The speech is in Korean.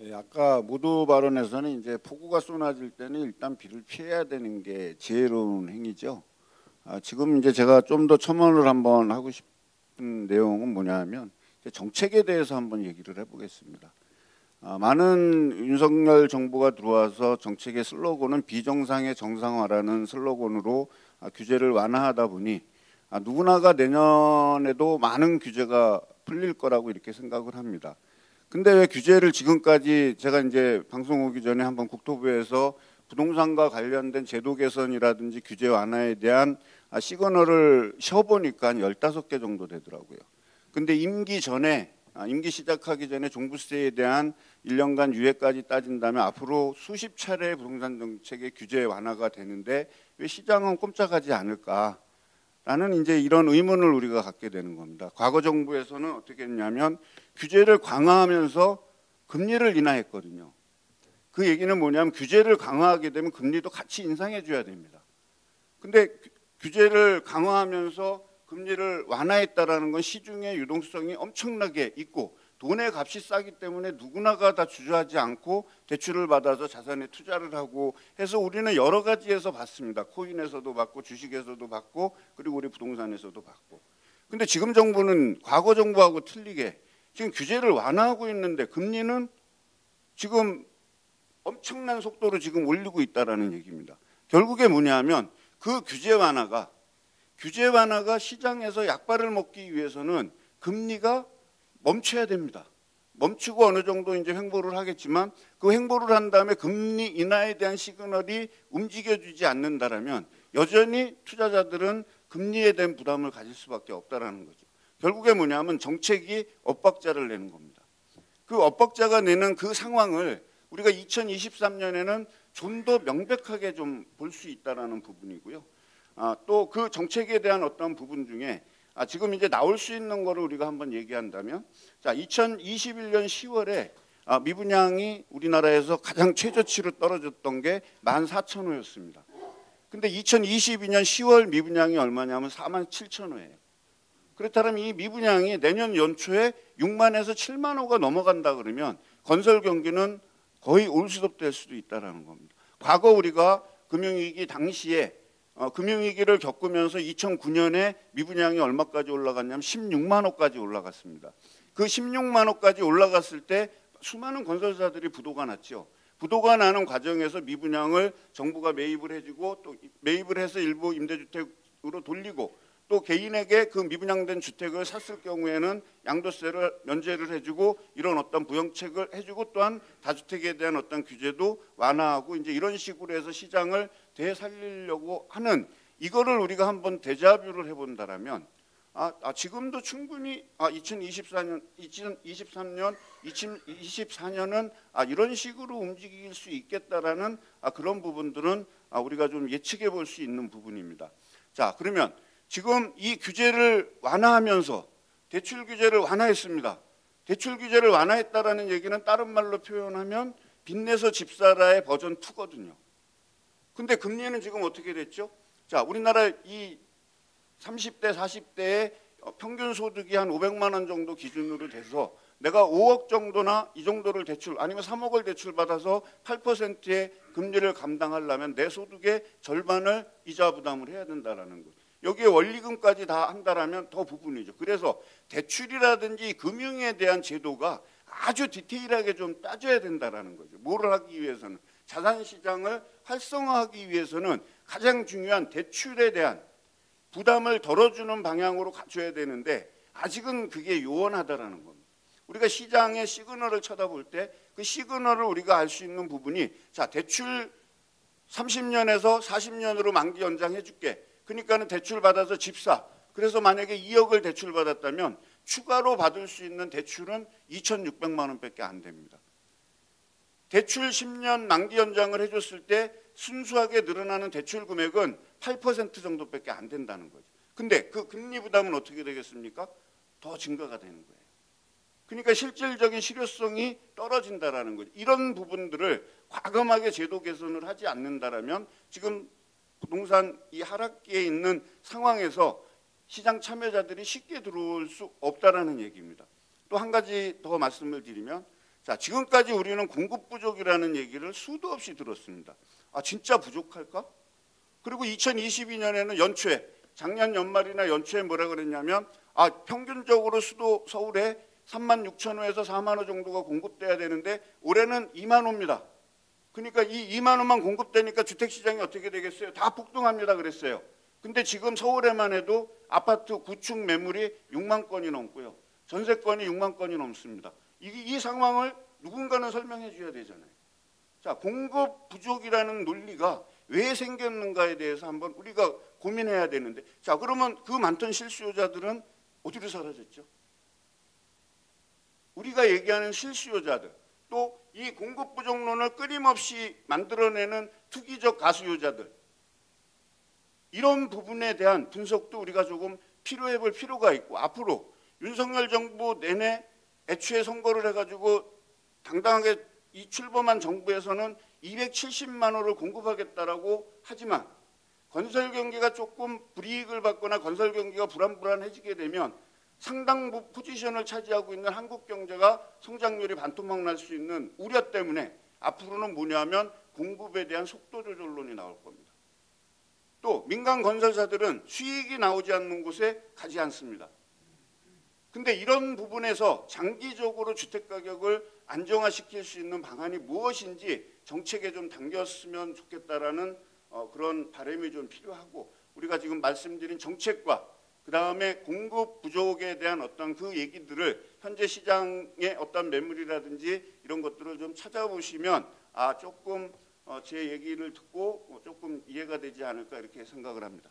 예, 아까 모두 발언에서는 이제 폭우가 쏟아질 때는 일단 비를 피해야 되는 게 지혜로운 행위죠. 지금 이제 제가 좀 더 첨언을 한번 하고 싶은 내용은 뭐냐면 정책에 대해서 한번 얘기를 해보겠습니다. 많은 윤석열 정부가 들어와서 정책의 슬로건은 비정상의 정상화라는 슬로건으로 규제를 완화하다 보니 누구나가 내년에도 많은 규제가 풀릴 거라고 이렇게 생각을 합니다. 근데 왜 규제를 지금까지 제가 이제 방송 오기 전에 한번 국토부에서 부동산과 관련된 제도 개선이라든지 규제 완화에 대한 시그널을 쉬어보니까 15개 정도 되더라고요. 근데 임기 시작하기 전에 종부세에 대한 1년간 유예까지 따진다면 앞으로 수십 차례 부동산 정책의 규제 완화가 되는데 왜 시장은 꼼짝하지 않을까? 라는 이제 이런 의문을 우리가 갖게 되는 겁니다. 과거 정부에서는 어떻게 했냐면 규제를 강화하면서 금리를 인하했거든요. 그 얘기는 뭐냐면 규제를 강화하게 되면 금리도 같이 인상해 줘야 됩니다. 근데 규제를 강화하면서 금리를 완화했다라는 건 시중의 유동성이 엄청나게 있고 돈의 값이 싸기 때문에 누구나가 다 주저하지 않고 대출을 받아서 자산에 투자를 하고 해서 우리는 여러 가지에서 받습니다. 코인에서도 받고 주식에서도 받고 그리고 우리 부동산에서도 받고. 근데 지금 정부는 과거 정부하고 틀리게 지금 규제를 완화하고 있는데 금리는 지금 엄청난 속도로 지금 올리고 있다라는 얘기입니다. 결국에 뭐냐면 그 규제 완화가 시장에서 약발을 먹기 위해서는 금리가 멈춰야 됩니다. 멈추고 어느 정도 이제 횡보를 하겠지만 그 횡보를 한 다음에 금리 인하에 대한 시그널이 움직여주지 않는다라면 여전히 투자자들은 금리에 대한 부담을 가질 수밖에 없다라는 거죠. 결국에 뭐냐면 정책이 엇박자를 내는 겁니다. 그 엇박자가 내는 그 상황을 우리가 2023년에는 좀 더 명백하게 좀 볼 수 있다라는 부분이고요. 또 그 정책에 대한 어떤 부분 중에 지금 이제 나올 수 있는 거를 우리가 한번 얘기한다면, 자, 2021년 10월에 미분양이 우리나라에서 가장 최저치로 떨어졌던 게 14,000호였습니다. 근데 2022년 10월 미분양이 얼마냐면 47,000호예요. 그렇다면 이 미분양이 내년 연초에 6만에서 7만 호가 넘어간다 그러면 건설 경기는 거의 올수업될 수도 있다라는 겁니다. 과거 우리가 금융위기 당시에 금융위기를 겪으면서 2009년에 미분양이 얼마까지 올라갔냐면 16만 호까지 올라갔습니다. 그 16만 호까지 올라갔을 때 수많은 건설사들이 부도가 났죠. 부도가 나는 과정에서 미분양을 정부가 매입을 해주고 또 매입을 해서 일부 임대주택으로 돌리고 또 개인에게 그 미분양된 주택을 샀을 경우에는 양도세를 면제를 해주고 이런 어떤 부양책을 해주고 또한 다주택에 대한 어떤 규제도 완화하고 이제 이런 식으로 해서 시장을 되살리려고 하는 이거를 우리가 한번 데자뷰를 해본다라면 지금도 충분히 2023년, 2024년은 이런 식으로 움직일 수 있겠다라는 그런 부분들은 우리가 좀 예측해 볼 수 있는 부분입니다. 자, 그러면 지금 이 규제를 완화하면서 대출 규제를 완화했습니다. 대출 규제를 완화했다라는 얘기는 다른 말로 표현하면 빚내서 집 사라의 버전 2거든요. 근데 금리는 지금 어떻게 됐죠? 자, 우리나라 이 30대, 40대의 평균 소득이 한 500만 원 정도 기준으로 돼서 내가 5억 정도나 이 정도를 대출 아니면 3억을 대출받아서 8%의 금리를 감당하려면 내 소득의 절반을 이자 부담을 해야 된다는 거예요. 여기에 원리금까지 다 한다라면 더 부분이죠. 그래서 대출이라든지 금융에 대한 제도가 아주 디테일하게 좀 따져야 된다라는 거죠. 뭐를 하기 위해서는 자산시장을 활성화하기 위해서는 가장 중요한 대출에 대한 부담을 덜어주는 방향으로 갖춰야 되는데 아직은 그게 요원하다라는 겁니다. 우리가 시장의 시그널을 쳐다볼 때 그 시그널을 우리가 알 수 있는 부분이 자, 대출 30년에서 40년으로 만기 연장해 줄게. 그러니까는 대출 받아서 집 사. 그래서 만약에 2억을 대출 받았다면 추가로 받을 수 있는 대출은 2,600만 원밖에 안 됩니다. 대출 10년 만기 연장을 해줬을 때 순수하게 늘어나는 대출 금액은 8% 정도밖에 안 된다는 거죠. 근데 그 금리 부담은 어떻게 되겠습니까? 더 증가가 되는 거예요. 그러니까 실질적인 실효성이 떨어진다라는 거죠. 이런 부분들을 과감하게 제도 개선을 하지 않는다라면 지금 부동산 이 하락기에 있는 상황에서 시장 참여자들이 쉽게 들어올 수 없다라는 얘기입니다. 또 한 가지 더 말씀을 드리면 자, 지금까지 우리는 공급 부족이라는 얘기를 수도 없이 들었습니다. 아, 진짜 부족할까? 그리고 2022년에는 연초에, 작년 연말이나 연초에 뭐라 그랬냐면, 아, 평균적으로 수도 서울에 36,000호에서 4만 호 정도가 공급돼야 되는데 올해는 2만 호입니다. 그러니까 이 2만 호만 공급되니까 주택시장이 어떻게 되겠어요? 다 폭등합니다 그랬어요. 근데 지금 서울에만 해도 아파트 구축 매물이 6만 건이 넘고요. 전세건이 6만 건이 넘습니다. 이 상황을 누군가는 설명해 줘야 되잖아요. 자, 공급 부족이라는 논리가 왜 생겼는가에 대해서 한번 우리가 고민해야 되는데, 자, 그러면 그 많던 실수요자들은 어디로 사라졌죠? 우리가 얘기하는 실수요자들, 또 이 공급 부족론을 끊임없이 만들어내는 투기적 가수요자들, 이런 부분에 대한 분석도 우리가 조금 필요해 볼 필요가 있고, 앞으로 윤석열 정부 내내 애초에 선거를 해가지고 당당하게 이 출범한 정부에서는 270만 호를 공급하겠다라고 하지만 건설 경기가 조금 불이익을 받거나 건설 경기가 불안해지게 되면 상당 포지션을 차지하고 있는 한국 경제가 성장률이 반토막 날 수 있는 우려 때문에 앞으로는 뭐냐면 공급에 대한 속도 조절론이 나올 겁니다. 또 민간 건설사들은 수익이 나오지 않는 곳에 가지 않습니다. 근데 이런 부분에서 장기적으로 주택가격을 안정화시킬 수 있는 방안이 무엇인지 정책에 좀 당겼으면 좋겠다라는 그런 바람이 좀 필요하고, 우리가 지금 말씀드린 정책과 그다음에 공급 부족에 대한 어떤 그 얘기들을 현재 시장의 어떤 매물이라든지 이런 것들을 좀 찾아보시면 조금 제 얘기를 듣고 조금 이해가 되지 않을까 이렇게 생각을 합니다.